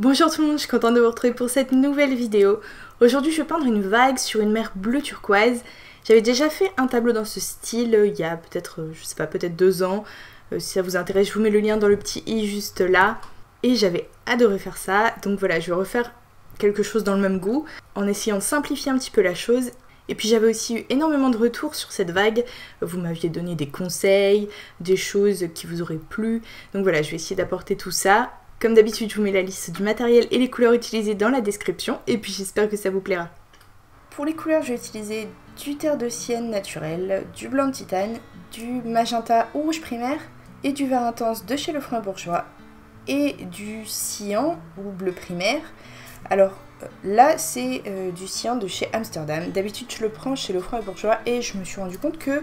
Bonjour tout le monde, je suis contente de vous retrouver pour cette nouvelle vidéo. Aujourd'hui je vais peindre une vague sur une mer bleu turquoise. J'avais déjà fait un tableau dans ce style il y a peut-être, je sais pas, peut-être 2 ans. Si ça vous intéresse, je vous mets le lien dans le petit i juste là. Et j'avais adoré faire ça, donc voilà, je vais refaire quelque chose dans le même goût, en essayant de simplifier un petit peu la chose. Et puis j'avais aussi eu énormément de retours sur cette vague. Vous m'aviez donné des conseils, des choses qui vous auraient plu. Donc voilà, je vais essayer d'apporter tout ça. Comme d'habitude, je vous mets la liste du matériel et les couleurs utilisées dans la description. Et puis j'espère que ça vous plaira. Pour les couleurs, je vais utiliser du terre de sienne naturel, du blanc de titane, du magenta ou rouge primaire et du vert intense de chez Lefranc Bourgeois et du cyan ou bleu primaire. Alors là, c'est du cyan de chez Amsterdam. D'habitude, je le prends chez Lefranc Bourgeois et je me suis rendu compte que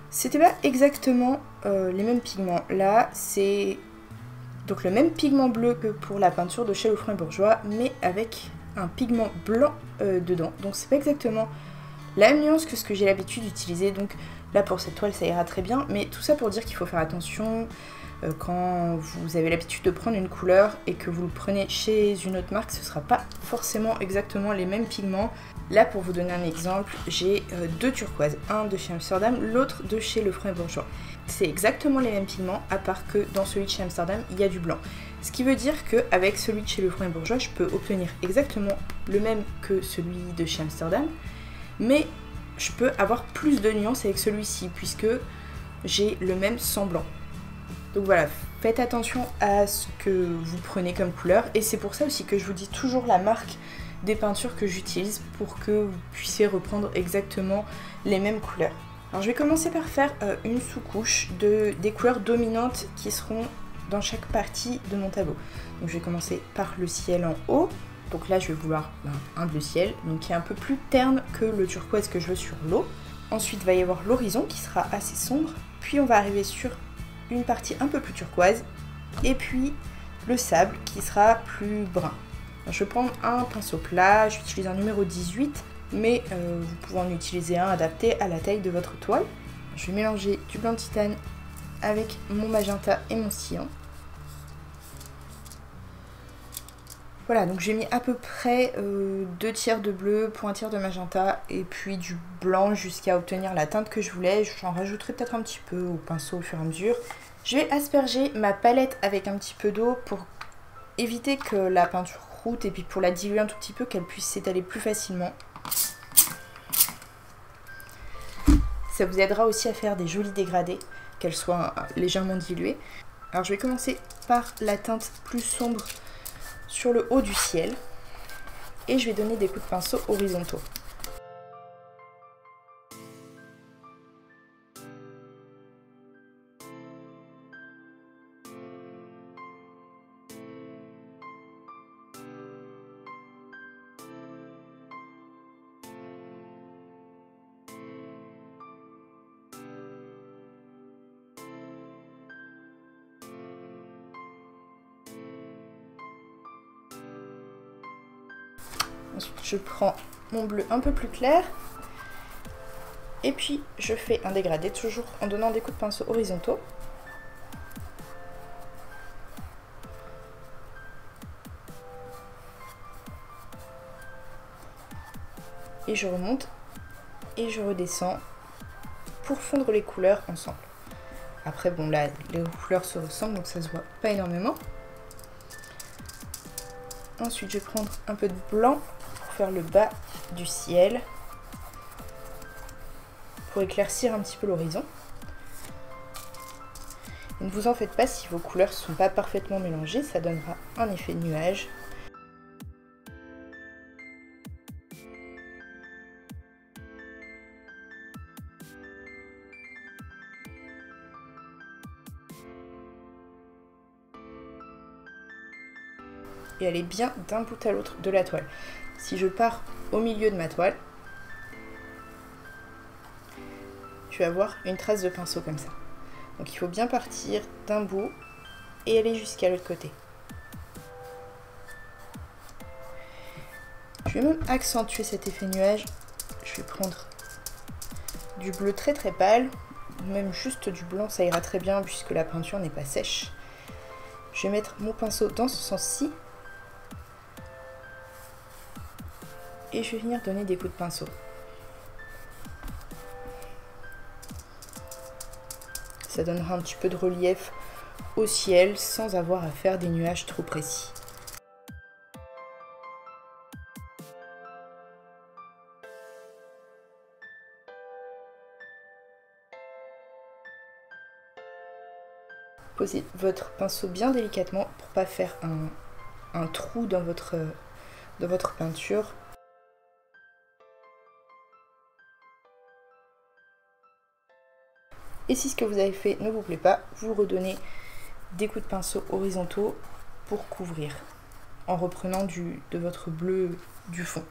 c'était pas exactement les mêmes pigments. Là, c'est donc le même pigment bleu que pour la peinture de chez Lefranc Bourgeois, mais avec un pigment blanc dedans. Donc c'est pas exactement la même nuance que ce que j'ai l'habitude d'utiliser. Donc là pour cette toile ça ira très bien, mais tout ça pour dire qu'il faut faire attention quand vous avez l'habitude de prendre une couleur et que vous le prenez chez une autre marque, ce sera pas forcément exactement les mêmes pigments. Là pour vous donner un exemple, j'ai 2 turquoises, un de chez Amsterdam, l'autre de chez Lefranc Bourgeois. C'est exactement les mêmes pigments, à part que dans celui de chez Amsterdam, il y a du blanc. Ce qui veut dire qu'avec celui de chez Lefranc Bourgeois, je peux obtenir exactement le même que celui de chez Amsterdam, mais je peux avoir plus de nuances avec celui-ci, puisque j'ai le même sans blanc. Donc voilà, faites attention à ce que vous prenez comme couleur, et c'est pour ça aussi que je vous dis toujours la marque des peintures que j'utilise pour que vous puissiez reprendre exactement les mêmes couleurs. Alors je vais commencer par faire une sous-couche des couleurs dominantes qui seront dans chaque partie de mon tableau. Donc je vais commencer par le ciel en haut. Donc là je vais vouloir un bleu ciel, donc qui est un peu plus terne que le turquoise que je veux sur l'eau. Ensuite il va y avoir l'horizon qui sera assez sombre. Puis on va arriver sur une partie un peu plus turquoise. Et puis le sable qui sera plus brun. Alors, je vais prendre un pinceau plat, j'utilise un numéro 18. Mais vous pouvez en utiliser un adapté à la taille de votre toile. Je vais mélanger du blanc de titane avec mon magenta et mon cyan. Voilà, donc j'ai mis à peu près 2 tiers de bleu pour 1 tiers de magenta et puis du blanc jusqu'à obtenir la teinte que je voulais. J'en rajouterai peut-être un petit peu au pinceau au fur et à mesure. Je vais asperger ma palette avec un petit peu d'eau pour éviter que la peinture croûte et puis pour la diluer un tout petit peu, qu'elle puisse s'étaler plus facilement. Ça vous aidera aussi à faire des jolis dégradés, qu'elles soient légèrement diluées. Alors je vais commencer par la teinte plus sombre sur le haut du ciel. Et je vais donner des coups de pinceau horizontaux. Ensuite, je prends mon bleu un peu plus clair et puis je fais un dégradé, toujours en donnant des coups de pinceau horizontaux. Et je remonte et je redescends pour fondre les couleurs ensemble. Après, bon là, les couleurs se ressemblent donc ça se voit pas énormément. Ensuite, je vais prendre un peu de blanc pour faire le bas du ciel, pour éclaircir un petit peu l'horizon. Ne vous en faites pas si vos couleurs ne sont pas parfaitement mélangées, ça donnera un effet de nuage. Et aller bien d'un bout à l'autre de la toile. Si je pars au milieu de ma toile, je vais avoir une trace de pinceau comme ça. Donc il faut bien partir d'un bout et aller jusqu'à l'autre côté. Je vais même accentuer cet effet nuage. Je vais prendre du bleu très très pâle, même juste du blanc ça ira très bien puisque la peinture n'est pas sèche. Je vais mettre mon pinceau dans ce sens-ci et je vais venir donner des coups de pinceau. Ça donnera un petit peu de relief au ciel sans avoir à faire des nuages trop précis. Posez votre pinceau bien délicatement pour pas faire un trou dans votre peinture. Et si ce que vous avez fait ne vous plaît pas, vous redonnez des coups de pinceau horizontaux pour couvrir, en reprenant de votre bleu du fond.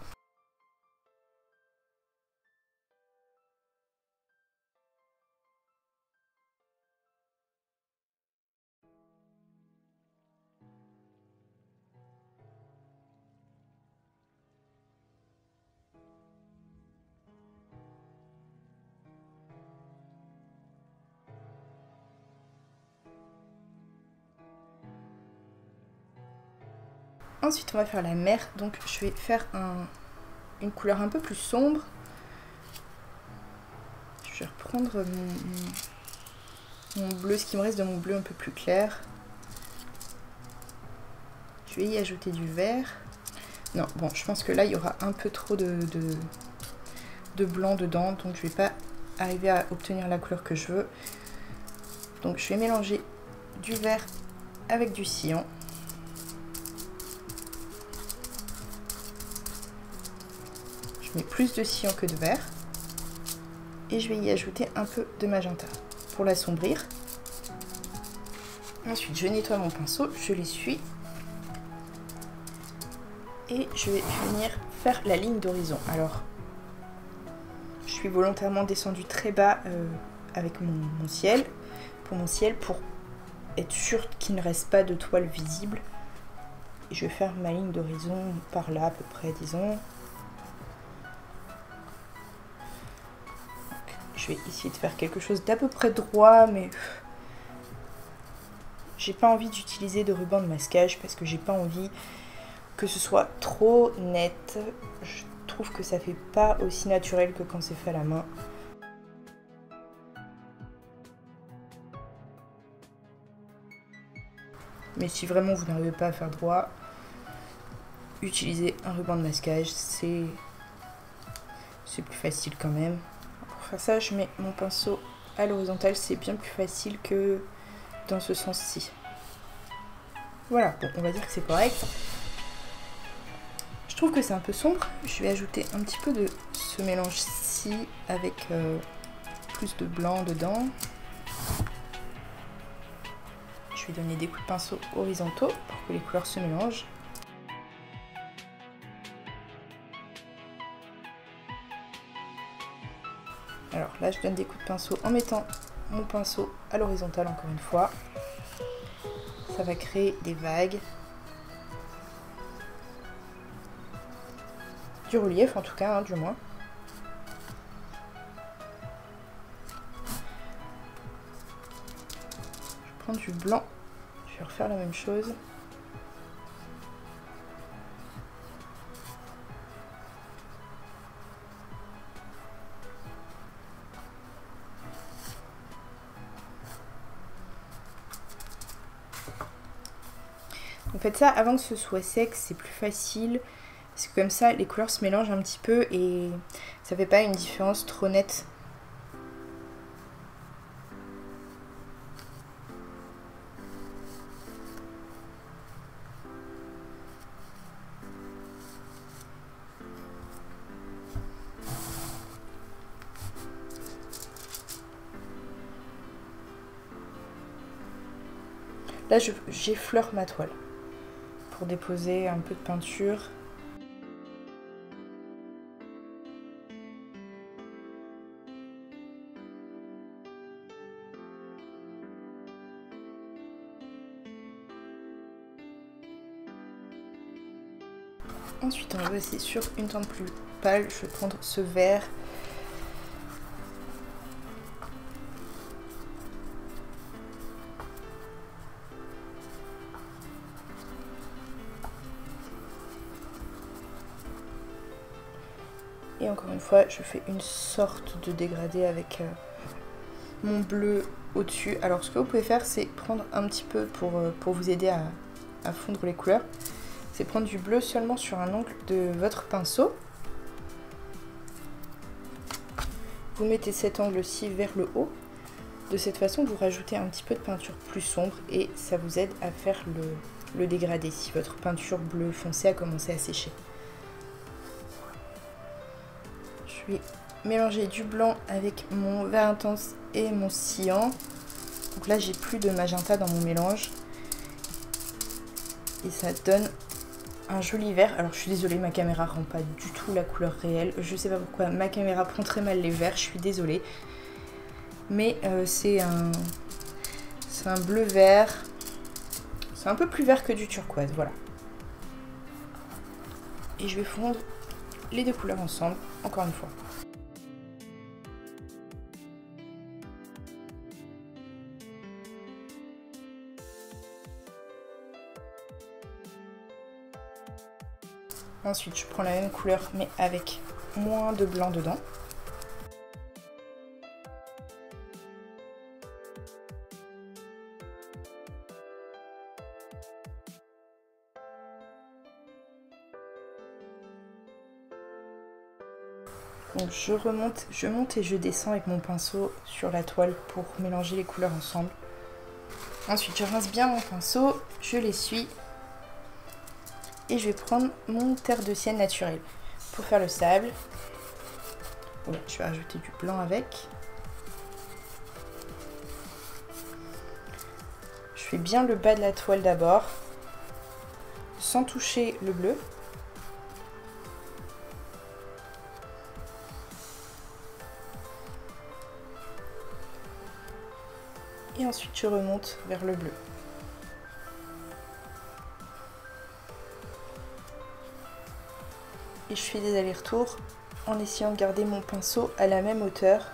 Ensuite, on va faire la mer, donc je vais faire une couleur un peu plus sombre. Je vais reprendre mon bleu, ce qui me reste de mon bleu un peu plus clair. Je vais y ajouter du vert. Non, bon, je pense que là, il y aura un peu trop de blanc dedans, donc je vais pas arriver à obtenir la couleur que je veux. Donc je vais mélanger du vert avec du cyan. Je mets plus de cyan que de vert. Et je vais y ajouter un peu de magenta pour l'assombrir. Ensuite, je nettoie mon pinceau, je l'essuie. Et je vais venir faire la ligne d'horizon. Alors, je suis volontairement descendue très bas avec mon ciel, pour être sûre qu'il ne reste pas de toile visible. Et je vais faire ma ligne d'horizon par là à peu près, disons. Je vais essayer de faire quelque chose d'à peu près droit, mais j'ai pas envie d'utiliser de ruban de masquage parce que j'ai pas envie que ce soit trop net. Je trouve que ça fait pas aussi naturel que quand c'est fait à la main. Mais si vraiment vous n'arrivez pas à faire droit, utilisez un ruban de masquage, c'est plus facile quand même. Pour faire ça, je mets mon pinceau à l'horizontale, c'est bien plus facile que dans ce sens-ci. Voilà, bon, on va dire que c'est correct. Je trouve que c'est un peu sombre. Je vais ajouter un petit peu de ce mélange-ci avec plus de blanc dedans. Je vais donner des coups de pinceau horizontaux pour que les couleurs se mélangent. Alors là, je donne des coups de pinceau en mettant mon pinceau à l'horizontale encore une fois. Ça va créer des vagues. Du relief en tout cas, hein, du moins. Je prends du blanc. Je vais refaire la même chose. Donc faites ça avant que ce soit sec, c'est plus facile. Parce que comme ça, les couleurs se mélangent un petit peu et ça fait pas une différence trop nette. Là, j'effleure ma toile pour déposer un peu de peinture. Ensuite, on va passer sur une teinte plus pâle. Je vais prendre ce vert. Et encore une fois, je fais une sorte de dégradé avec mon bleu au-dessus. Alors ce que vous pouvez faire, c'est prendre un petit peu pour vous aider à fondre les couleurs. C'est prendre du bleu seulement sur un angle de votre pinceau. Vous mettez cet angle-ci vers le haut. De cette façon, vous rajoutez un petit peu de peinture plus sombre et ça vous aide à faire le dégradé si votre peinture bleu foncé a commencé à sécher. Je vais mélanger du blanc avec mon vert intense et mon cyan. Donc là, j'ai plus de magenta dans mon mélange. Et ça donne un joli vert. Alors je suis désolée, ma caméra rend pas du tout la couleur réelle. Je sais pas pourquoi, ma caméra prend très mal les verts, je suis désolée. Mais c'est un bleu vert. C'est un peu plus vert que du turquoise, voilà. Et je vais fondre les deux couleurs ensemble, encore une fois. Ensuite, je prends la même couleur, mais avec moins de blanc dedans. Donc je monte et je descends avec mon pinceau sur la toile pour mélanger les couleurs ensemble. Ensuite, je rince bien mon pinceau, je l'essuie. Et je vais prendre mon terre de sienne naturel pour faire le sable. Voilà, je vais rajouter du blanc avec. Je fais bien le bas de la toile d'abord, sans toucher le bleu. Et ensuite, je remonte vers le bleu. Et je fais des allers-retours en essayant de garder mon pinceau à la même hauteur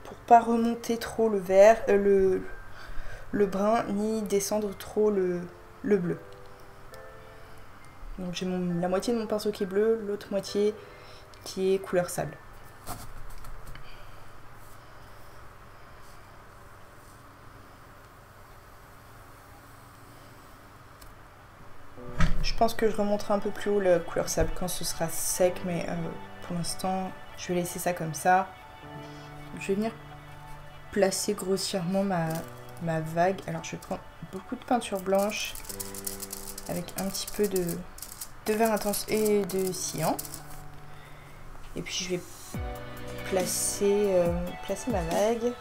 pour pas remonter trop le vert, le brun, ni descendre trop le bleu. Donc j'ai la moitié de mon pinceau qui est bleu, l'autre moitié qui est couleur sable. Je pense que je remonterai un peu plus haut la couleur sable quand ce sera sec, mais pour l'instant, je vais laisser ça comme ça. Je vais venir placer grossièrement ma vague. Alors, je vais prendre beaucoup de peinture blanche avec un petit peu de vert intense et de cyan. Et puis, je vais placer ma vague.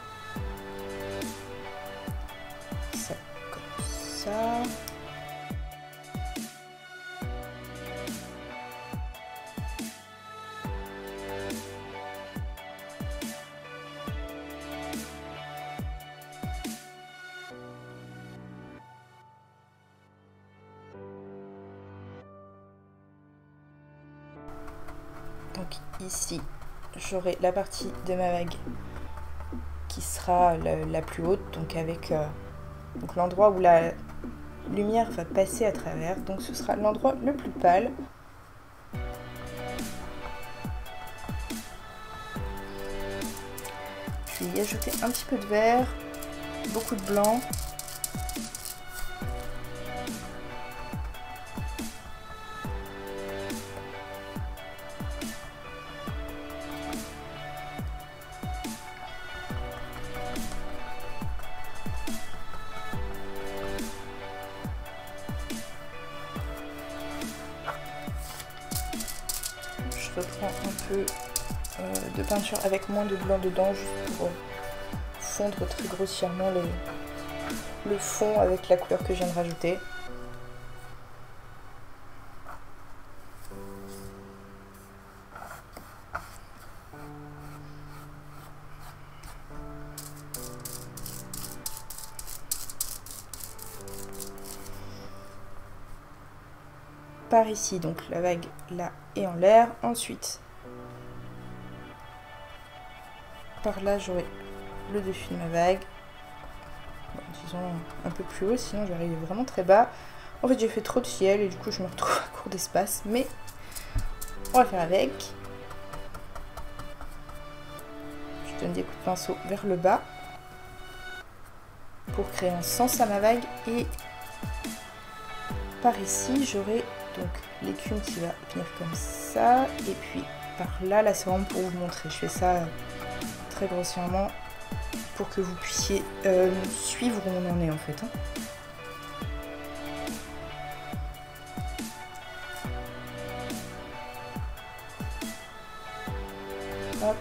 Ça, comme ça. Donc ici, j'aurai la partie de ma vague qui sera la plus haute, donc avec l'endroit où la lumière va passer à travers. Donc ce sera l'endroit le plus pâle. Je vais y ajouter un petit peu de vert, beaucoup de blanc. Je reprends un peu de peinture avec moins de blanc dedans, juste pour fondre très grossièrement le fond avec la couleur que je viens de rajouter. Par ici, donc la vague là est en l'air. Ensuite, par là, j'aurai le dessus de ma vague. Bon, disons un peu plus haut, sinon j'arrive vraiment très bas. En fait, j'ai fait trop de ciel et du coup, je me retrouve à court d'espace. Mais On va faire avec. Je donne des coups de pinceau vers le bas pour créer un sens à ma vague, et par ici j'aurai donc l'écume qui va venir comme ça, et puis par là c'est vraiment pour vous montrer, je fais ça très grossièrement pour que vous puissiez suivre où on en est en fait. Hop.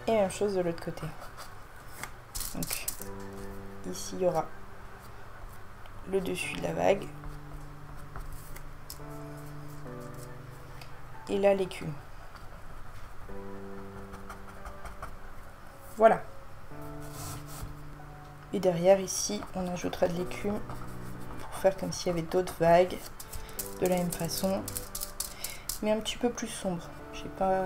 Et même chose de l'autre côté. Donc ici il y aura le dessus de la vague. Et là l'écume. Voilà. Et derrière ici on ajoutera de l'écume pour faire comme s'il y avait d'autres vagues de la même façon, mais un petit peu plus sombre. Je sais pas.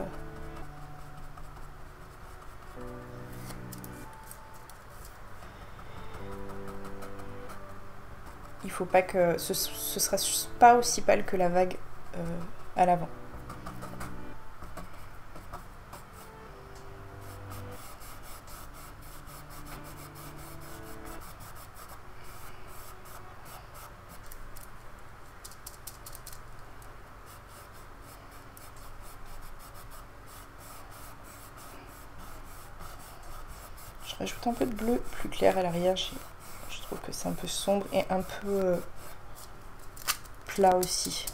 Il faut pas que ce sera pas aussi pâle que la vague à l'avant. Je rajoute un peu de bleu plus clair à l'arrière. Je trouve que c'est un peu sombre et un peu plat aussi.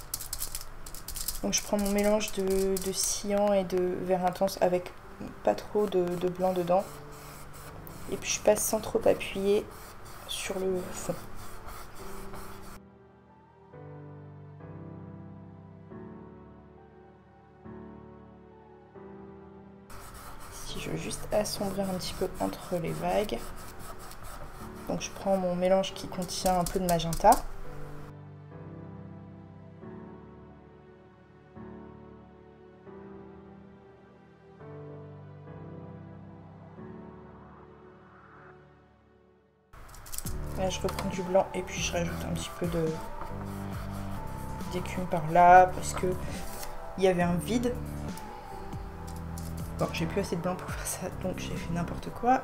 Donc je prends mon mélange de cyan et de vert intense avec pas trop de blanc dedans. Et puis je passe sans trop appuyer sur le fond. Ici je veux juste assombrir un petit peu entre les vagues. Donc je prends mon mélange qui contient un peu de magenta. Là je reprends du blanc et puis je rajoute un petit peu d'écume par là parce que il y avait un vide. Bon, j'ai plus assez de blanc pour faire ça, donc j'ai fait n'importe quoi.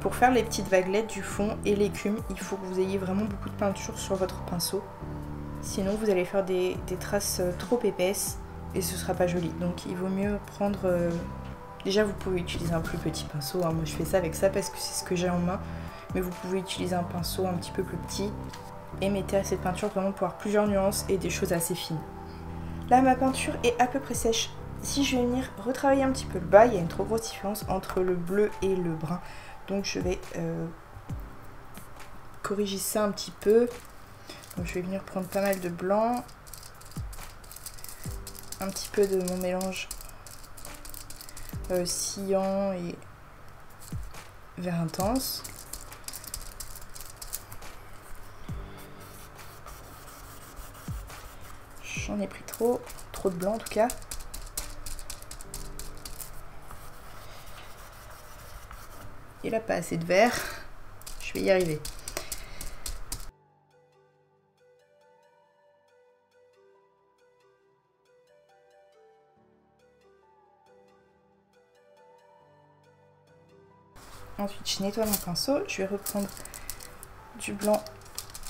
Pour faire les petites vaguelettes du fond et l'écume, il faut que vous ayez vraiment beaucoup de peinture sur votre pinceau. Sinon vous allez faire des traces trop épaisses et ce sera pas joli. Donc il vaut mieux prendre... Déjà vous pouvez utiliser un plus petit pinceau, hein. Moi je fais ça avec ça parce que c'est ce que j'ai en main. Mais vous pouvez utiliser un pinceau un petit peu plus petit et mettez à cette peinture vraiment pour avoir plusieurs nuances et des choses assez fines. Là ma peinture est à peu près sèche. Si je vais venir retravailler un petit peu le bas, il y a une trop grosse différence entre le bleu et le brun. Donc je vais corriger ça un petit peu. Donc je vais venir prendre pas mal de blanc. Un petit peu de mon mélange cyan et vert intense. J'en ai pris trop de blanc en tout cas. Et là pas assez de vert, je vais y arriver. Ensuite je nettoie mon pinceau, je vais reprendre du blanc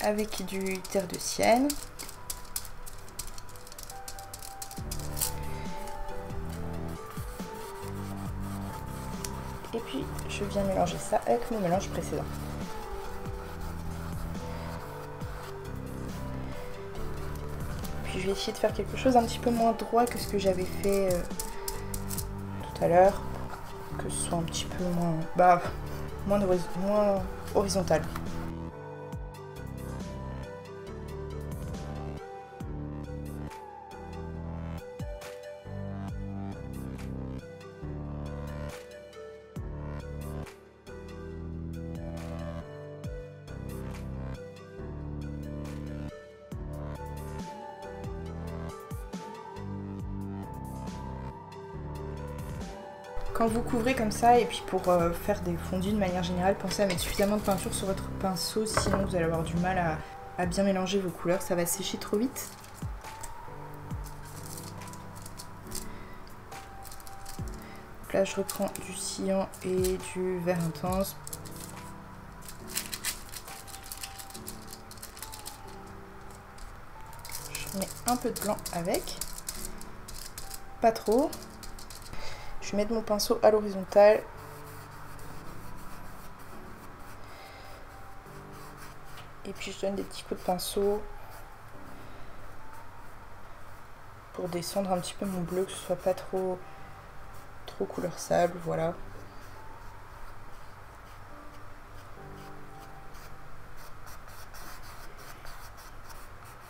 avec du terre de sienne. Et puis je viens mélanger ça avec mon mélange précédent. Puis je vais essayer de faire quelque chose un petit peu moins droit que ce que j'avais fait tout à l'heure. Que ce soit un petit peu moins horizontal. Quand vous couvrez comme ça, et puis pour faire des fondus de manière générale, pensez à mettre suffisamment de peinture sur votre pinceau, sinon vous allez avoir du mal à bien mélanger vos couleurs, ça va sécher trop vite. Donc là je reprends du cyan et du vert intense. Je mets un peu de blanc avec, pas trop. Je vais mettre mon pinceau à l'horizontale. Et puis je donne des petits coups de pinceau pour descendre un petit peu mon bleu, que ce soit pas trop couleur sable, voilà.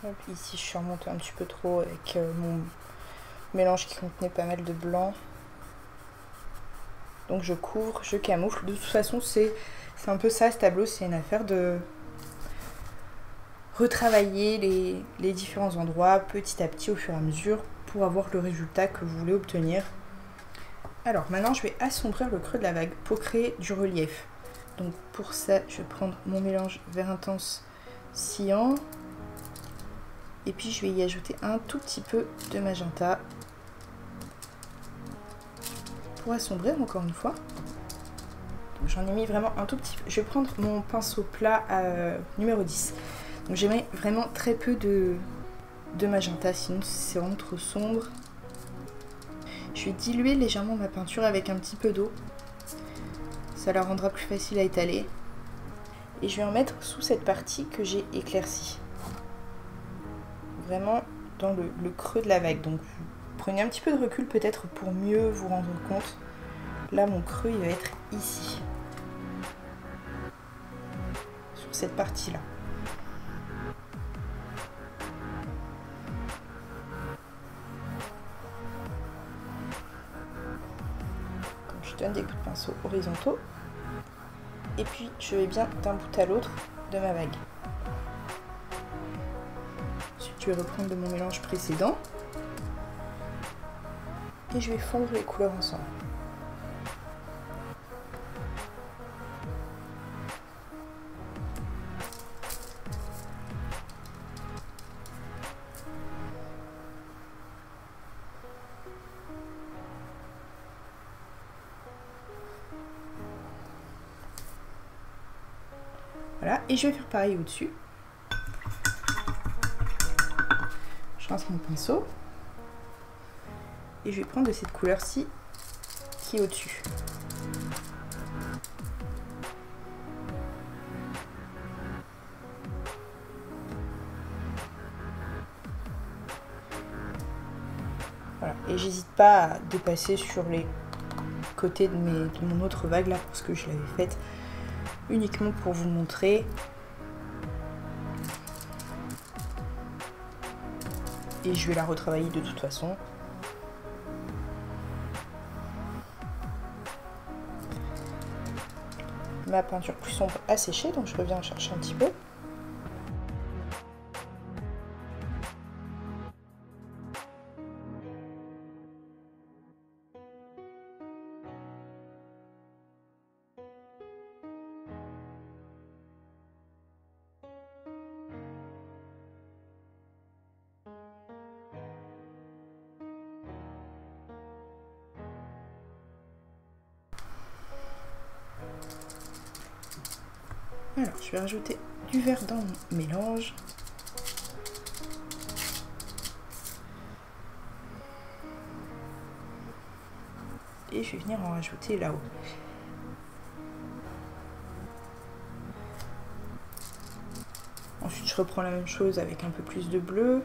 Hop, ici je suis remontée un petit peu trop avec mon mélange qui contenait pas mal de blanc. Donc je couvre, je camoufle. De toute façon c'est un peu ça ce tableau, c'est une affaire de retravailler les différents endroits petit à petit au fur et à mesure pour avoir le résultat que vous voulez obtenir. Alors maintenant je vais assombrir le creux de la vague pour créer du relief. Donc pour ça je vais prendre mon mélange vert intense cyan et puis je vais y ajouter un tout petit peu de magenta pour assombrir encore une fois. J'en ai mis vraiment un tout petit peu. Je vais prendre mon pinceau plat numéro 10. Donc j'ai mis vraiment très peu de magenta, sinon c'est vraiment trop sombre. Je vais diluer légèrement ma peinture avec un petit peu d'eau. Ça la rendra plus facile à étaler. Et je vais en mettre sous cette partie que j'ai éclaircie. Vraiment dans le creux de la vague. Donc prenez un petit peu de recul peut-être pour mieux vous rendre compte. Là mon creux il va être ici. Sur cette partie-là. Je donne des coups de pinceau horizontaux et puis je vais bien d'un bout à l'autre de ma vague. Ensuite je vais reprendre de mon mélange précédent et je vais fondre les couleurs ensemble. Voilà, et je vais faire pareil au-dessus. Je rince mon pinceau. Et je vais prendre de cette couleur-ci qui est au-dessus. Voilà, et j'hésite pas à dépasser sur les côtés de mon autre vague là, parce que je l'avais faite uniquement pour vous montrer. Et je vais la retravailler de toute façon. Ma peinture plus sombre a séché, donc je reviens chercher un petit peu. Alors, je vais rajouter du vert dans mon mélange. Et je vais venir en rajouter là-haut. Ensuite, je reprends la même chose avec un peu plus de bleu.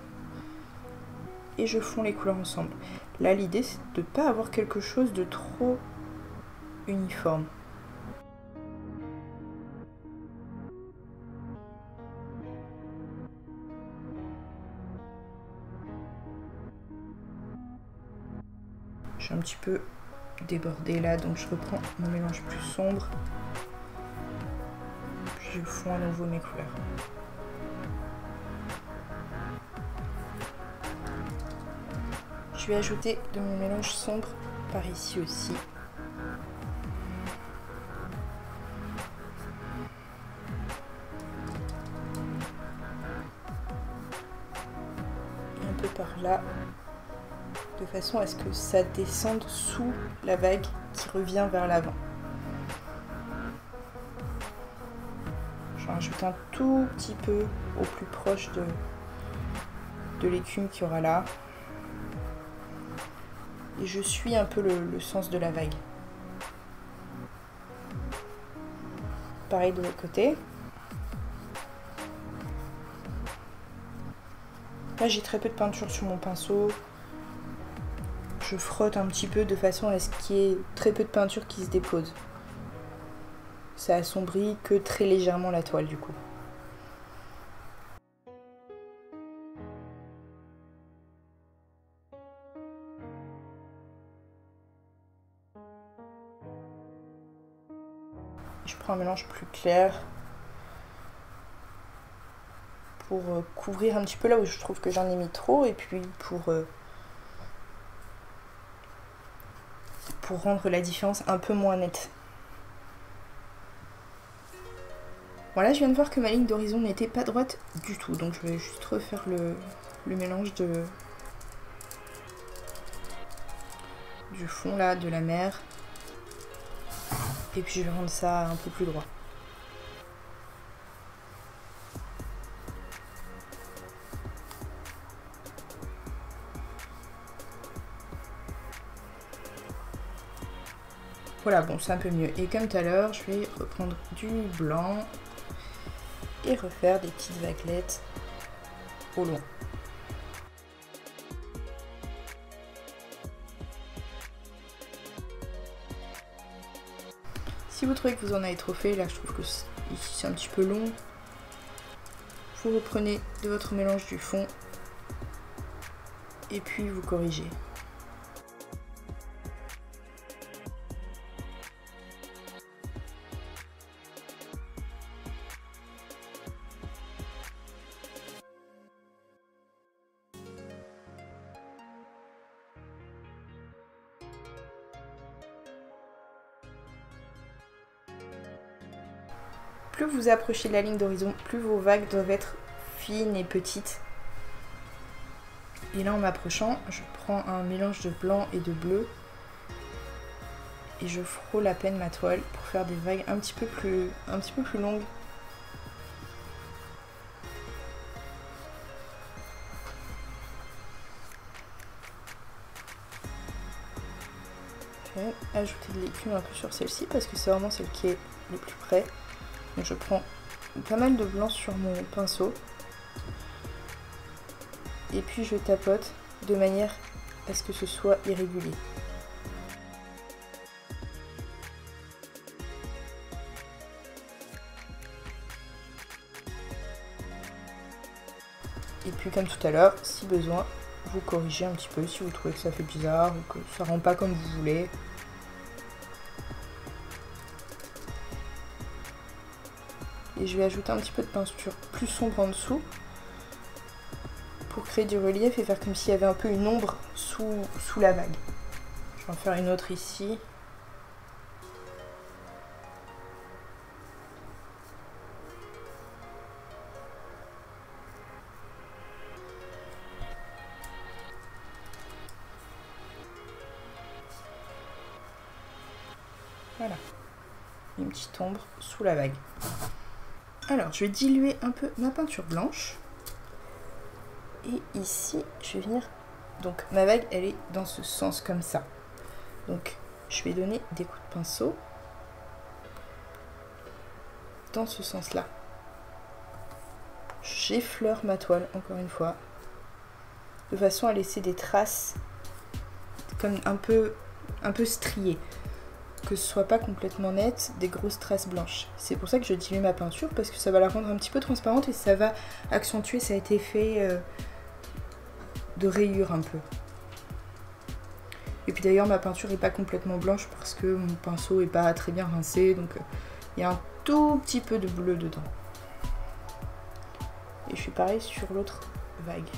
Et je fonds les couleurs ensemble. Là, l'idée, c'est de ne pas avoir quelque chose de trop uniforme. Je suis un petit peu débordée là, donc je reprends mon mélange plus sombre. Puis je fonds à nouveau mes couleurs. Je vais ajouter de mon mélange sombre par ici aussi. peu par là, de façon à ce que ça descende sous la vague qui revient vers l'avant. J'en rajoute un tout petit peu au plus proche de l'écume qu'il y aura là. Et je suis un peu le sens de la vague. Pareil de l'autre côté. Là j'ai très peu de peinture sur mon pinceau. Je frotte un petit peu de façon à ce qu'il y ait très peu de peinture qui se dépose. Ça assombrit que très légèrement la toile du coup. Je prends un mélange plus clair pour couvrir un petit peu là où je trouve que j'en ai mis trop et puis pour rendre la différence un peu moins nette. Voilà, je viens de voir que ma ligne d'horizon n'était pas droite du tout, donc je vais juste refaire le mélange du fond là, de la mer. Et puis je vais rendre ça un peu plus droit. Voilà, bon, c'est un peu mieux. Et comme tout à l'heure, je vais reprendre du blanc et refaire des petites vaguelettes au loin. Si vous trouvez que vous en avez trop fait, là je trouve que ici c'est un petit peu long, vous reprenez de votre mélange du fond et puis vous corrigez. Plus vous approchez de la ligne d'horizon, plus vos vagues doivent être fines et petites. Et là en m'approchant, je prends un mélange de blanc et de bleu et je frôle à peine ma toile pour faire des vagues un petit peu plus longues. Je vais ajouter de l'écume un peu sur celle-ci parce que c'est vraiment celle qui est le plus près. Donc je prends pas mal de blanc sur mon pinceau et puis je tapote de manière à ce que ce soit irrégulier. Et puis comme tout à l'heure, si besoin, vous corrigez un petit peu si vous trouvez que ça fait bizarre ou que ça rend pas comme vous voulez. Et je vais ajouter un petit peu de peinture plus sombre en dessous pour créer du relief et faire comme s'il y avait un peu une ombre sous la vague. Je vais en faire une autre ici. Voilà, une petite ombre sous la vague. Alors, je vais diluer un peu ma peinture blanche. Et ici, je vais venir... Donc, ma vague, elle est dans ce sens, comme ça. Donc, je vais donner des coups de pinceau dans ce sens-là. J'effleure ma toile, encore une fois, de façon à laisser des traces comme un peu striées. Que ce soit pas complètement net, des grosses traces blanches. C'est pour ça que je dilue ma peinture, parce que ça va la rendre un petit peu transparente et ça va accentuer cet effet de rayure un peu. Et puis d'ailleurs ma peinture n'est pas complètement blanche parce que mon pinceau est pas très bien rincé, donc il y a un tout petit peu de bleu dedans. Et je fais pareil sur l'autre vague.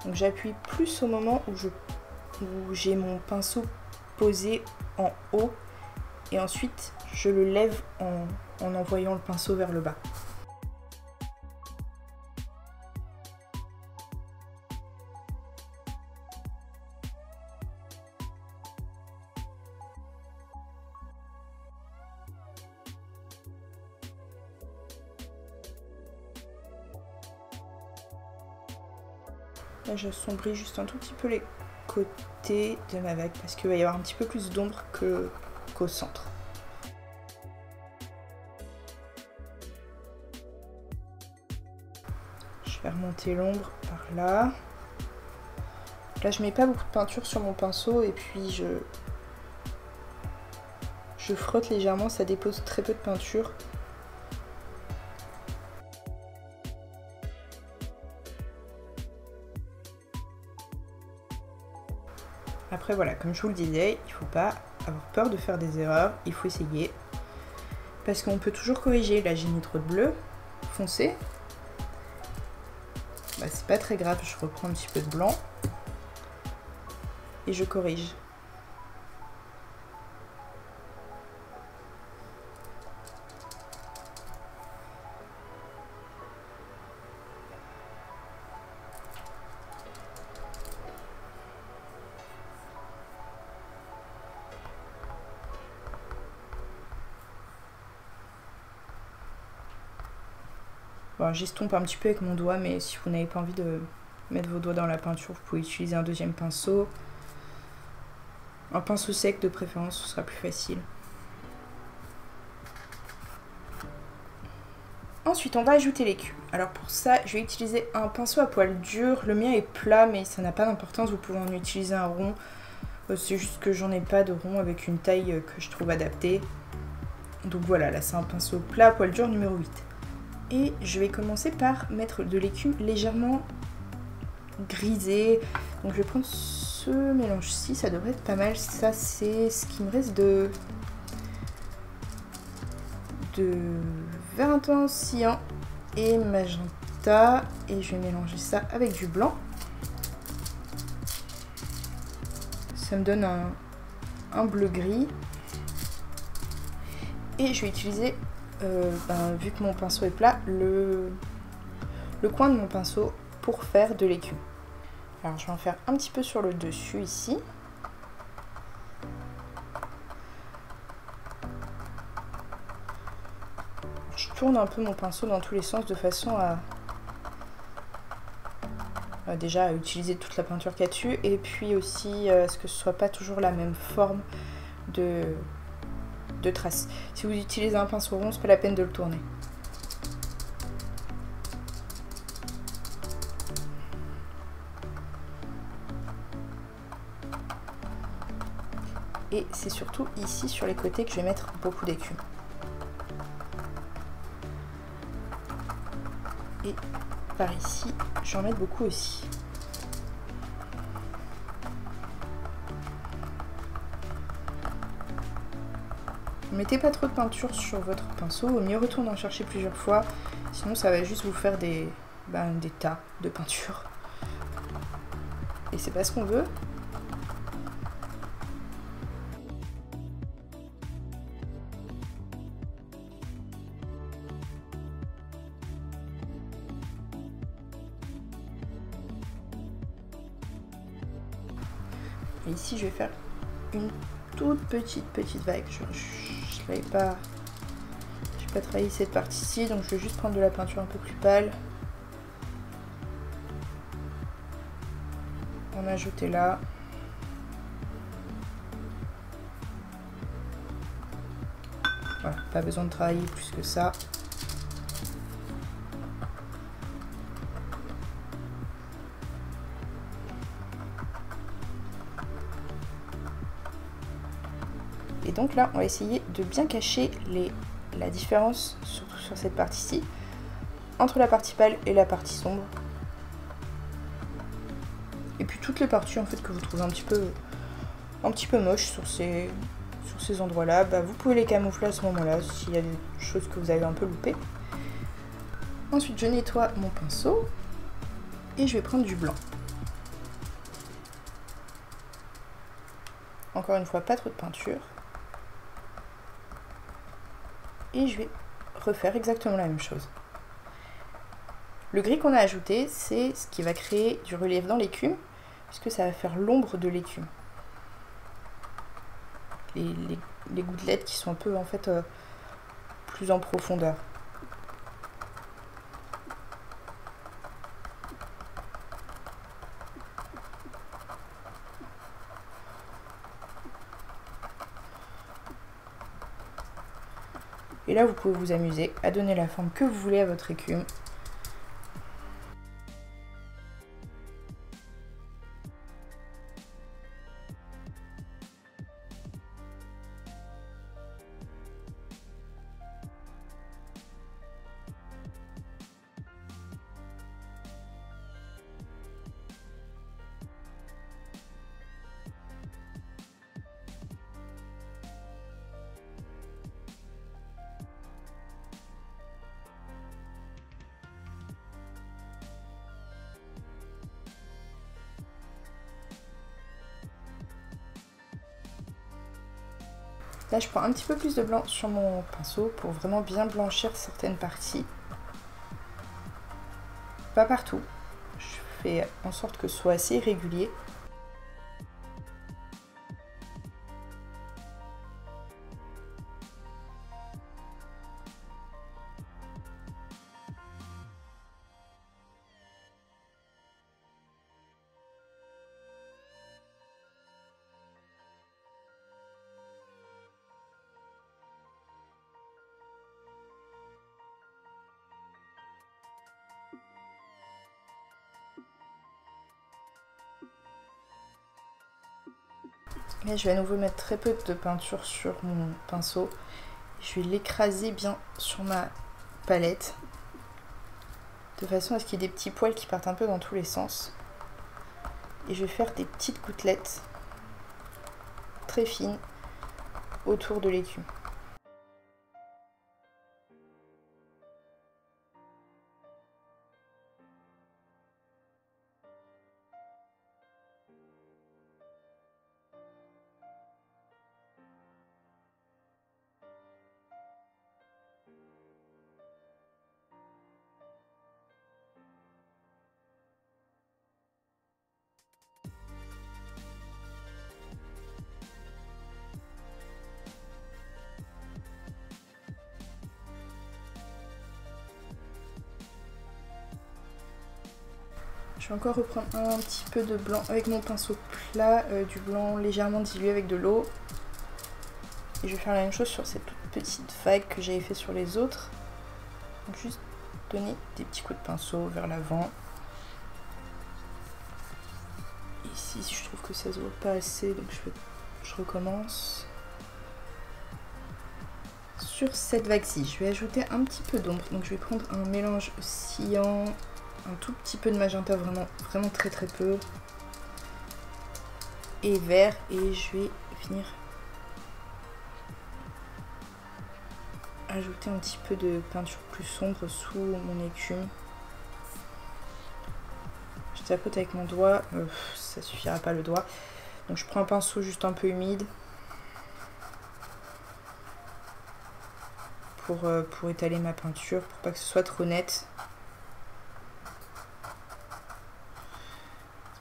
Donc j'appuie plus au moment où j'ai mon pinceau posé en haut et ensuite je le lève en envoyant le pinceau vers le bas. Là, j'assombris juste un tout petit peu les côtés de ma vague parce qu'il va y avoir un petit peu plus d'ombre qu'au centre. Je vais remonter l'ombre par là. Là, je mets pas beaucoup de peinture sur mon pinceau et puis je frotte légèrement, ça dépose très peu de peinture. Après voilà, comme je vous le disais, il ne faut pas avoir peur de faire des erreurs, il faut essayer. Parce qu'on peut toujours corriger. Là j'ai mis trop de bleu foncé. Bah, c'est pas très grave, je reprends un petit peu de blanc. Et je corrige. Bon, j'estompe un petit peu avec mon doigt, mais si vous n'avez pas envie de mettre vos doigts dans la peinture, vous pouvez utiliser un deuxième pinceau. Un pinceau sec de préférence, ce sera plus facile. Ensuite, on va ajouter l'écume. Alors pour ça, je vais utiliser un pinceau à poil dur. Le mien est plat, mais ça n'a pas d'importance. Vous pouvez en utiliser un rond. C'est juste que j'en ai pas de rond avec une taille que je trouve adaptée. Donc voilà, là c'est un pinceau plat à poil dur numéro 8. Et je vais commencer par mettre de l'écume légèrement grisée. Donc je vais prendre ce mélange-ci, ça devrait être pas mal. Ça c'est ce qui me reste de vert intense, cyan et magenta. Et je vais mélanger ça avec du blanc. Ça me donne un bleu-gris. Et je vais utiliser, vu que mon pinceau est plat, le coin de mon pinceau pour faire de l'écume. Alors je vais en faire un petit peu sur le dessus ici. Je tourne un peu mon pinceau dans tous les sens de façon à déjà utiliser toute la peinture qu'il y a dessus et puis aussi à ce que ce soit pas toujours la même forme de traces. Si vous utilisez un pinceau rond, c'est pas la peine de le tourner. Et c'est surtout ici sur les côtés que je vais mettre beaucoup d'écume. Et par ici, je vais en mettre beaucoup aussi. Ne mettez pas trop de peinture sur votre pinceau, au mieux retourner en chercher plusieurs fois, sinon ça va juste vous faire des tas de peinture. Et c'est pas ce qu'on veut. Et ici je vais faire une toute petite vague. Je n'ai pas travaillé cette partie-ci, donc je vais juste prendre de la peinture un peu plus pâle. En ajouter là. Voilà, pas besoin de travailler plus que ça. Et donc là, on va essayer de bien cacher la différence, surtout sur cette partie-ci, entre la partie pâle et la partie sombre. Et puis toutes les parties en fait que vous trouvez un petit peu moches sur ces endroits-là, vous pouvez les camoufler à ce moment-là, s'il y a des choses que vous avez un peu loupées. Ensuite, je nettoie mon pinceau et je vais prendre du blanc. Encore une fois, pas trop de peinture. Et je vais refaire exactement la même chose. Le gris qu'on a ajouté, c'est ce qui va créer du relief dans l'écume, puisque ça va faire l'ombre de l'écume. Les gouttelettes qui sont un peu en fait plus en profondeur. Et là, vous pouvez vous amuser à donner la forme que vous voulez à votre écume. Là, je prends un petit peu plus de blanc sur mon pinceau pour vraiment bien blanchir certaines parties. Pas partout. Je fais en sorte que ce soit assez régulier. Là, je vais à nouveau mettre très peu de peinture sur mon pinceau. Je vais l'écraser bien sur ma palette, de façon à ce qu'il y ait des petits poils qui partent un peu dans tous les sens. Et je vais faire des petites gouttelettes très fines autour de l'écume. Je vais encore reprendre un petit peu de blanc avec mon pinceau plat, du blanc légèrement dilué avec de l'eau. Et je vais faire la même chose sur cette toute petite vague que j'avais fait sur les autres. Donc juste donner des petits coups de pinceau vers l'avant. Ici, je trouve que ça se voit pas assez, donc je recommence. Sur cette vague-ci, je vais ajouter un petit peu d'ombre. Donc je vais prendre un mélange cyan, un tout petit peu de magenta, vraiment très très peu, et vert, et je vais venir ajouter un petit peu de peinture plus sombre sous mon écume. Je tapote avec mon doigt, ça suffira pas le doigt, donc je prends un pinceau juste un peu humide pour étaler ma peinture, pour pas que ce soit trop net.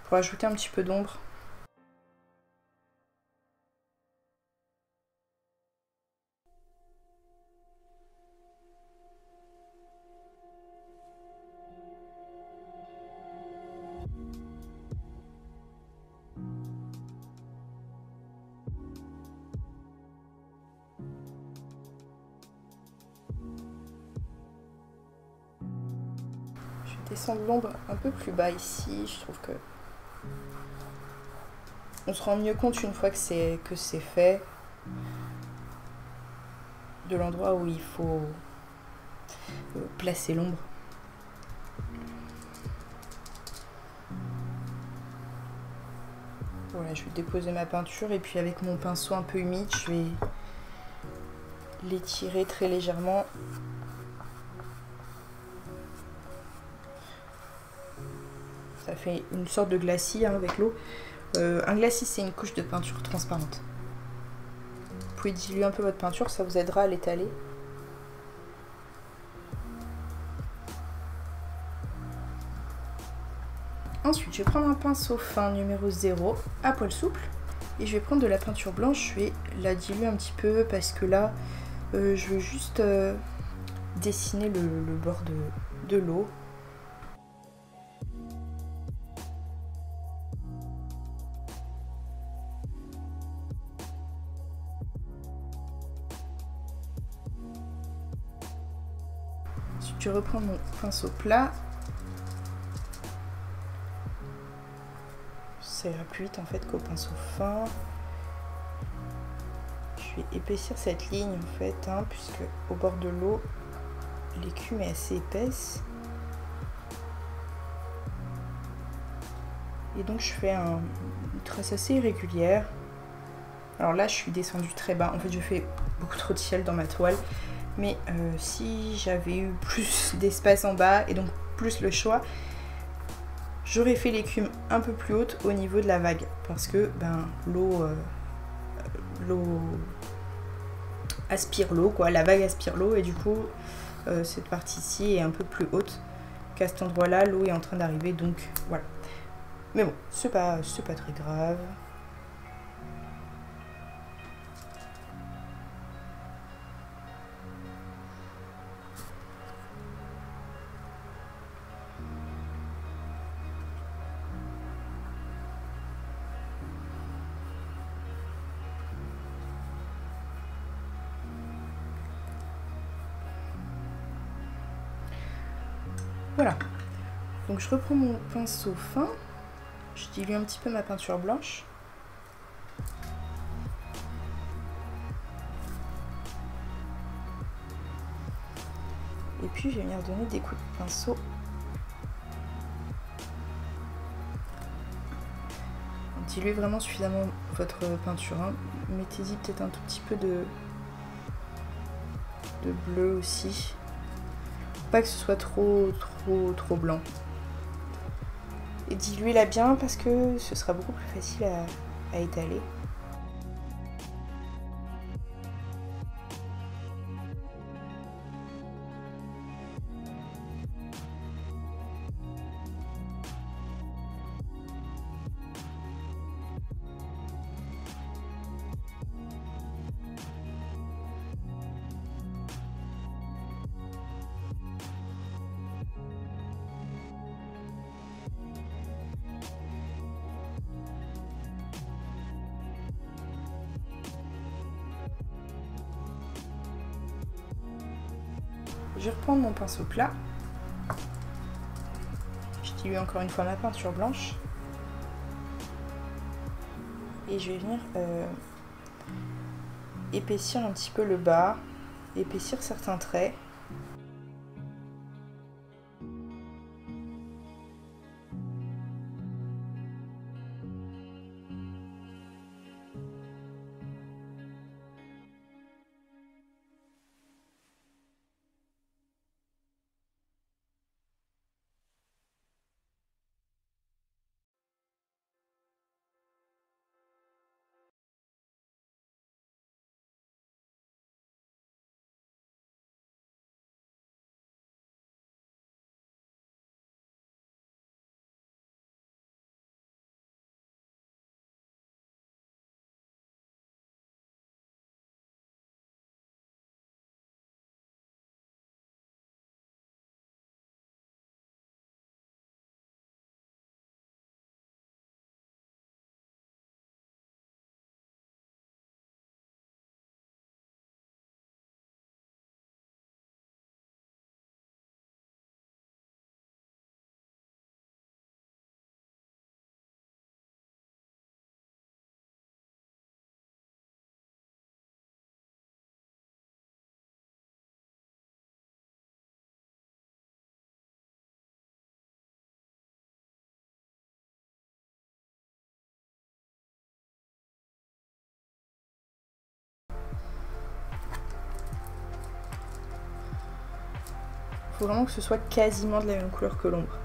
Pour ajouter un petit peu d'ombre. Je vais descendre l'ombre un peu plus bas ici, je trouve que on se rend mieux compte une fois que c'est fait de l'endroit où il faut placer l'ombre. Voilà, je vais déposer ma peinture et puis avec mon pinceau un peu humide, je vais l'étirer très légèrement. Ça fait une sorte de glacis hein, avec l'eau. Un glacis, c'est une couche de peinture transparente. Vous pouvez diluer un peu votre peinture, ça vous aidera à l'étaler. Ensuite, je vais prendre un pinceau fin numéro 0 à poil souple. Et je vais prendre de la peinture blanche, je vais la diluer un petit peu parce que là, je veux juste dessiner le bord de l'eau. Ensuite, je reprends mon pinceau plat. Ça ira plus vite en fait qu'au pinceau fin. Je vais épaissir cette ligne en fait, puisque au bord de l'eau, l'écume est assez épaisse. Et donc je fais une trace assez irrégulière. Alors là, je suis descendue très bas. En fait, je fais beaucoup trop de ciel dans ma toile. Mais si j'avais eu plus d'espace en bas et donc plus le choix, j'aurais fait l'écume un peu plus haute au niveau de la vague. Parce que l'eau aspire l'eau, quoi. La vague aspire l'eau et du coup, cette partie-ci est un peu plus haute qu'à cet endroit-là. L'eau est en train d'arriver, donc voilà. Mais bon, c'est pas très grave. Voilà, donc je reprends mon pinceau fin, je dilue un petit peu ma peinture blanche. Et puis je vais venir donner des coups de pinceau. Diluez vraiment suffisamment votre peinture, mettez-y peut-être un tout petit peu de bleu aussi. Pas que ce soit trop blanc. Et diluez-la bien parce que ce sera beaucoup plus facile à étaler. Je vais reprendre mon pinceau plat. Je dilue encore une fois ma peinture blanche. Et je vais venir épaissir un petit peu le bas, épaissir certains traits. Il faut vraiment que ce soit quasiment de la même couleur que l'ombre.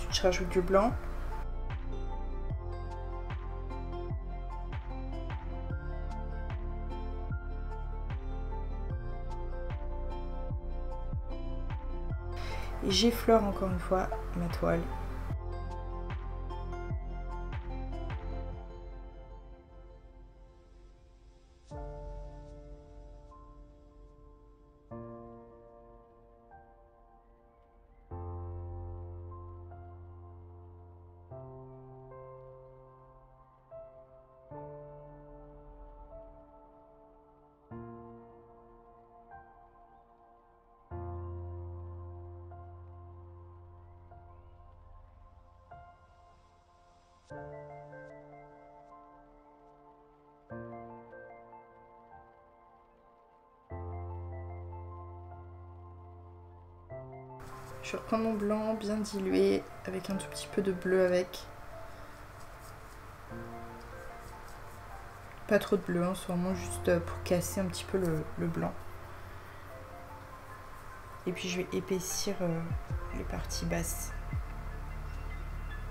Ensuite je rajoute du blanc. Et j'effleure encore une fois ma toile. Je reprends mon blanc bien dilué avec un tout petit peu de bleu avec. Pas trop de bleu, hein, c'est vraiment juste pour casser un petit peu le blanc. Et puis je vais épaissir les parties basses.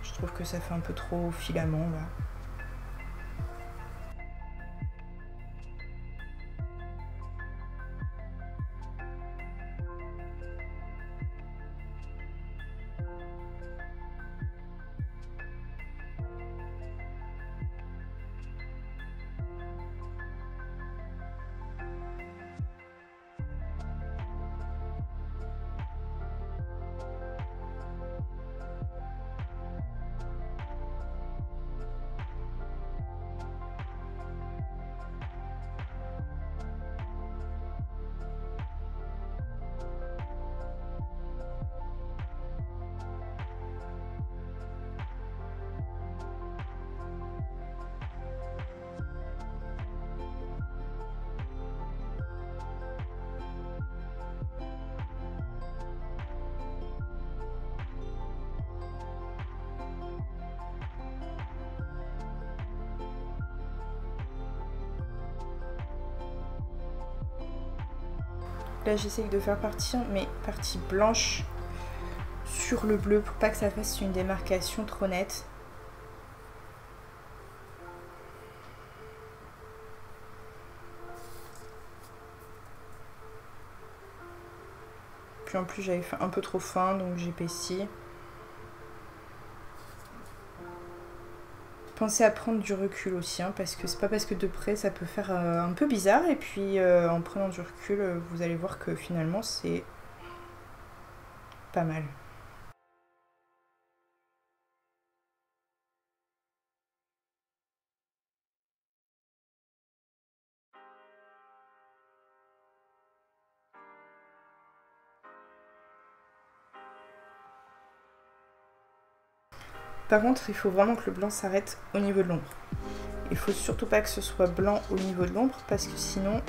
Je trouve que ça fait un peu trop filament là. Là j'essaye de faire partir mes parties blanches sur le bleu pour pas que ça fasse une démarcation trop nette. Puis en plus j'avais fait un peu trop fin donc j'épaissis. Pensez à prendre du recul aussi, hein, parce que c'est pas parce que de près ça peut faire un peu bizarre, et puis en prenant du recul, vous allez voir que finalement c'est pas mal. Par contre, il faut vraiment que le blanc s'arrête au niveau de l'ombre. Il faut surtout pas que ce soit blanc au niveau de l'ombre, parce que sinon,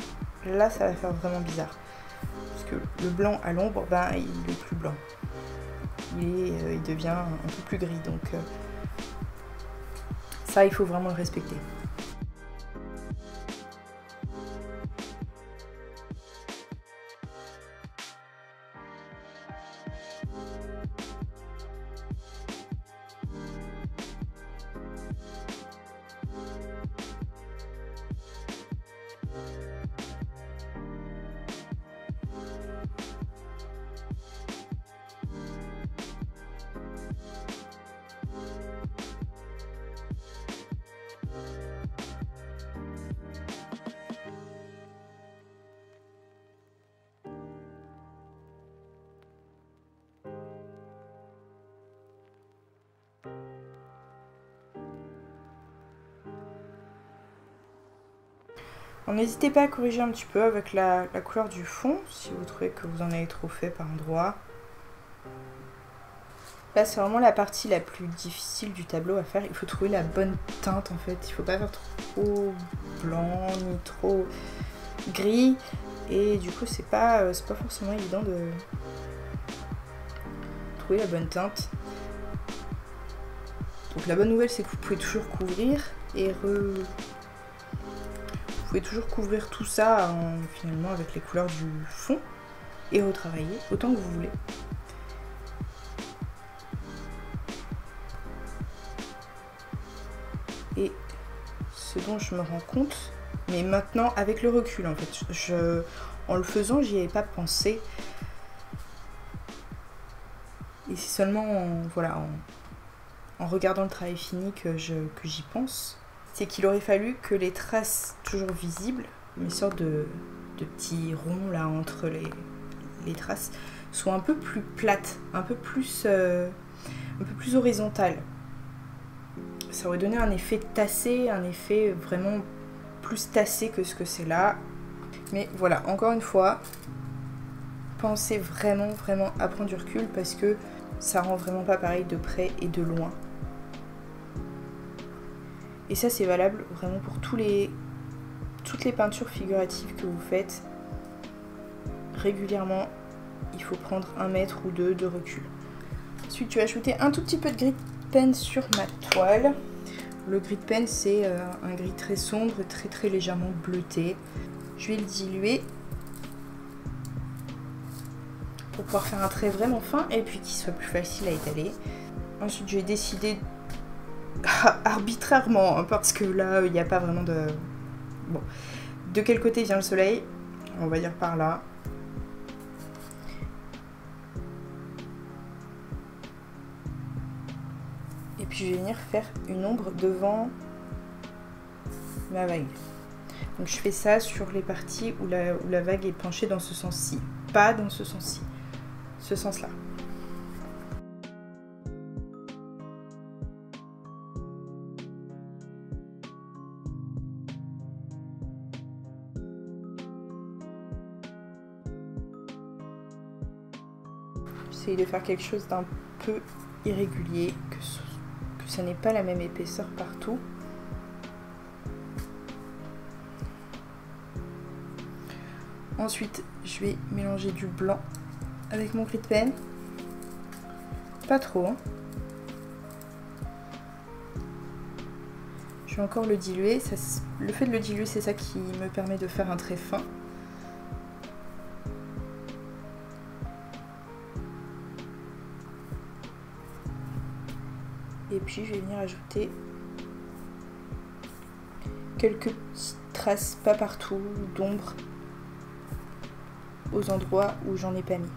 là, ça va faire vraiment bizarre. Parce que le blanc à l'ombre, ben, il est plus blanc. Il devient un peu plus gris, donc ça, il faut vraiment le respecter. N'hésitez pas à corriger un petit peu avec la couleur du fond, si vous trouvez que vous en avez trop fait par endroit. Là, c'est vraiment la partie la plus difficile du tableau à faire. Il faut trouver la bonne teinte en fait. Il ne faut pas faire trop blanc ni trop gris. Et du coup, c'est pas forcément évident de trouver la bonne teinte. Donc la bonne nouvelle, c'est que vous pouvez toujours couvrir et Vous pouvez toujours couvrir tout ça finalement avec les couleurs du fond et retravailler autant que vous voulez. ce dont je me rends compte, mais maintenant avec le recul en fait. En le faisant, j'y avais pas pensé. Et c'est seulement en regardant le travail fini que j'y pense. C'est qu'il aurait fallu que les traces toujours visibles, une sorte de petits ronds là entre les traces, soient un peu plus plates, un peu plus horizontales. Ça aurait donné un effet tassé, un effet vraiment plus tassé que ce que c'est là. Mais voilà, encore une fois, pensez vraiment à prendre du recul parce que ça rend vraiment pas pareil de près et de loin. Et ça c'est valable vraiment pour toutes les peintures figuratives que vous faites. Régulièrement, il faut prendre 1 mètre ou 2 de recul. Ensuite, je vais ajouter un tout petit peu de gris pen sur ma toile. Le gris de pen, c'est un gris très sombre, très légèrement bleuté. Je vais le diluer pour pouvoir faire un trait vraiment fin et puis qu'il soit plus facile à étaler. Ensuite, je vais décider arbitrairement, hein, parce que là, il n'y a pas vraiment de... Bon. De quel côté vient le soleil? On va dire par là. Et puis je vais venir faire une ombre devant ma vague. Donc je fais ça sur les parties où la vague est penchée dans ce sens-ci, pas dans ce sens-ci, ce sens-là. J'essaye de faire quelque chose d'un peu irrégulier, que ça n'ait pas la même épaisseur partout. Ensuite, je vais mélanger du blanc avec mon gris de pen. Pas trop, hein. Je vais encore le diluer. Le fait de le diluer, c'est ça qui me permet de faire un trait fin. Et puis je vais venir ajouter quelques petites traces, pas partout, d'ombre aux endroits où j'en ai pas mis.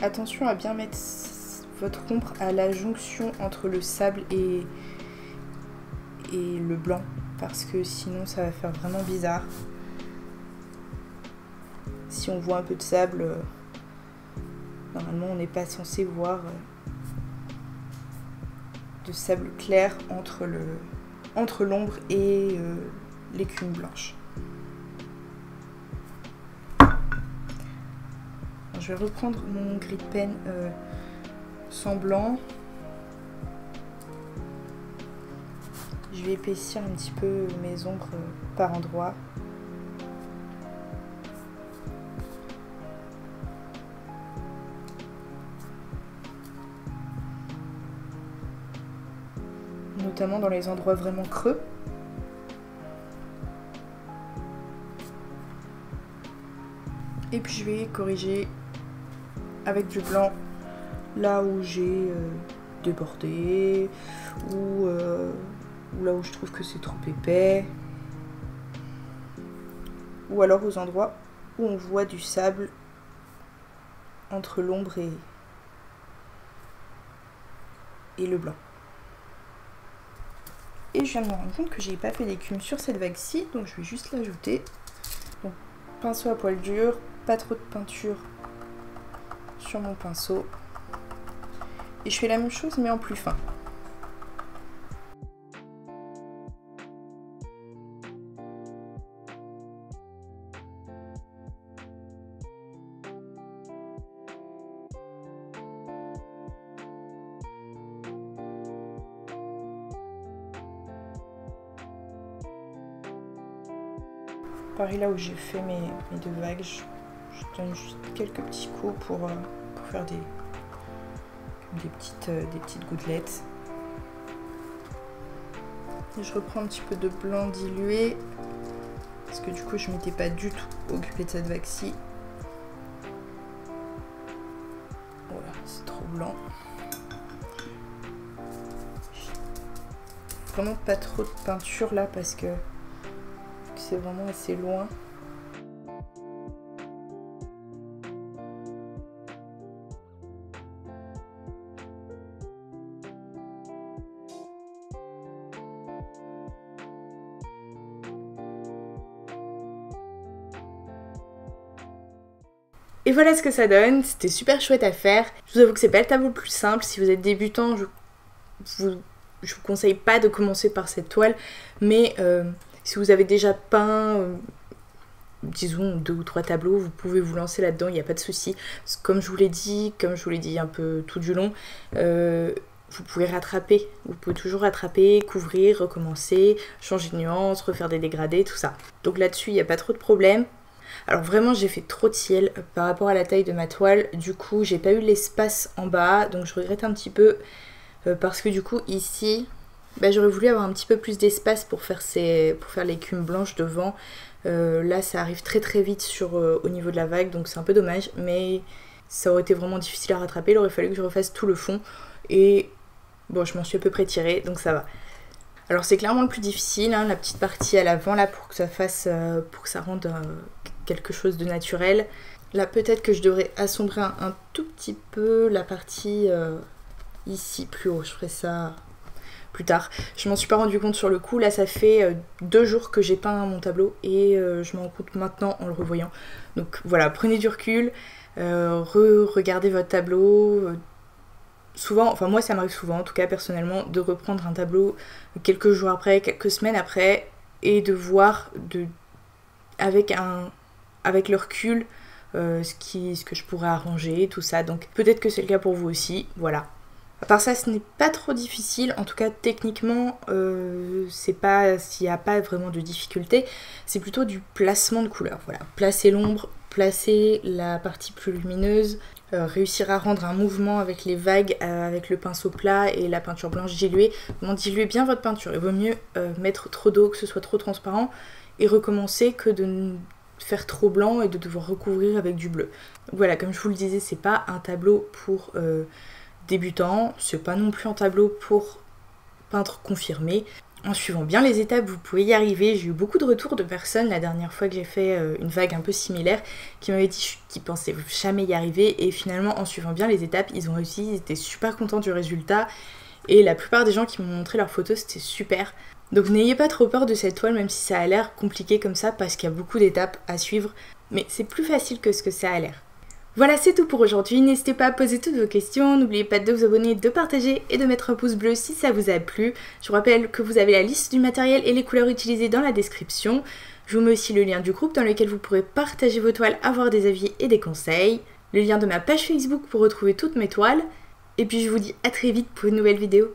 Attention à bien mettre votre ombre à la jonction entre le sable et le blanc, parce que sinon ça va faire vraiment bizarre. Si on voit un peu de sable, normalement on n'est pas censé voir de sable clair entre l'ombre et l'écume blanche. Je vais reprendre mon gris de pen sans blanc. Je vais épaissir un petit peu mes ombres par endroits. Notamment dans les endroits vraiment creux. Et puis je vais corriger avec du blanc là où j'ai débordé ou là où je trouve que c'est trop épais, ou alors aux endroits où on voit du sable entre l'ombre et le blanc. Et je viens de me rendre compte que j'ai pas fait d'écume sur cette vague-ci, donc je vais juste l'ajouter. Donc pinceau à poil dur, pas trop de peinture sur mon pinceau. Et je fais la même chose mais en plus fin. Pareil, là où j'ai fait mes 2 vagues, je donne juste quelques petits coups pour faire des petites gouttelettes. Et je reprends un petit peu de blanc dilué parce que du coup je m'étais pas du tout occupée de cette vague-ci. Voilà, c'est trop blanc. Vraiment pas trop de peinture là parce que c'est vraiment assez loin. Et voilà ce que ça donne, c'était super chouette à faire. Je vous avoue que c'est pas le tableau le plus simple. Si vous êtes débutant, je vous conseille pas de commencer par cette toile, mais si vous avez déjà peint, disons 2 ou 3 tableaux, vous pouvez vous lancer là-dedans, il n'y a pas de souci. Comme je vous l'ai dit un peu tout du long, vous pouvez rattraper, vous pouvez toujours rattraper, couvrir, recommencer, changer de nuance, refaire des dégradés, tout ça. Donc là-dessus, il n'y a pas trop de problème. Alors vraiment j'ai fait trop de ciel par rapport à la taille de ma toile, du coup j'ai pas eu l'espace en bas, donc je regrette un petit peu parce que du coup ici j'aurais voulu avoir un petit peu plus d'espace pour faire l'écume blanche devant. Là ça arrive très très vite au niveau de la vague, donc c'est un peu dommage, mais ça aurait été vraiment difficile à rattraper, il aurait fallu que je refasse tout le fond et bon je m'en suis à peu près tirée, donc ça va. Alors c'est clairement le plus difficile, hein, la petite partie à l'avant là pour que ça rende quelque chose de naturel. Là peut-être que je devrais assombrir un tout petit peu la partie ici plus haut, je ferai ça plus tard. Je m'en suis pas rendu compte sur le coup, là ça fait 2 jours que j'ai peint mon tableau et je m'en rends compte maintenant en le revoyant. Donc voilà, prenez du recul, regardez votre tableau. Souvent, enfin moi ça m'arrive souvent en tout cas personnellement de reprendre un tableau quelques jours après, quelques semaines après et de voir avec le recul ce que je pourrais arranger, tout ça, donc peut-être que c'est le cas pour vous aussi, voilà. À part ça, ce n'est pas trop difficile, en tout cas techniquement, s'il n'y a pas vraiment de difficulté, c'est plutôt du placement de couleurs, voilà. Placer l'ombre, placer la partie plus lumineuse, réussir à rendre un mouvement avec les vagues, avec le pinceau plat et la peinture blanche diluée. Vraiment diluez bien votre peinture, il vaut mieux mettre trop d'eau, que ce soit trop transparent, et recommencer que de faire trop blanc et de devoir recouvrir avec du bleu. Voilà, comme je vous le disais, c'est pas un tableau pour débutants, c'est pas non plus un tableau pour peintre confirmé. En suivant bien les étapes, vous pouvez y arriver. J'ai eu beaucoup de retours de personnes la dernière fois que j'ai fait une vague un peu similaire qui m'avaient dit qu'ils pensaient jamais y arriver et finalement en suivant bien les étapes, ils ont réussi, ils étaient super contents du résultat et la plupart des gens qui m'ont montré leurs photos, c'était super. Donc n'ayez pas trop peur de cette toile, même si ça a l'air compliqué comme ça, parce qu'il y a beaucoup d'étapes à suivre, mais c'est plus facile que ce que ça a l'air. Voilà, c'est tout pour aujourd'hui, n'hésitez pas à poser toutes vos questions, n'oubliez pas de vous abonner, de partager et de mettre un pouce bleu si ça vous a plu. Je vous rappelle que vous avez la liste du matériel et les couleurs utilisées dans la description. Je vous mets aussi le lien du groupe dans lequel vous pourrez partager vos toiles, avoir des avis et des conseils. Le lien de ma page Facebook pour retrouver toutes mes toiles. Et puis je vous dis à très vite pour une nouvelle vidéo.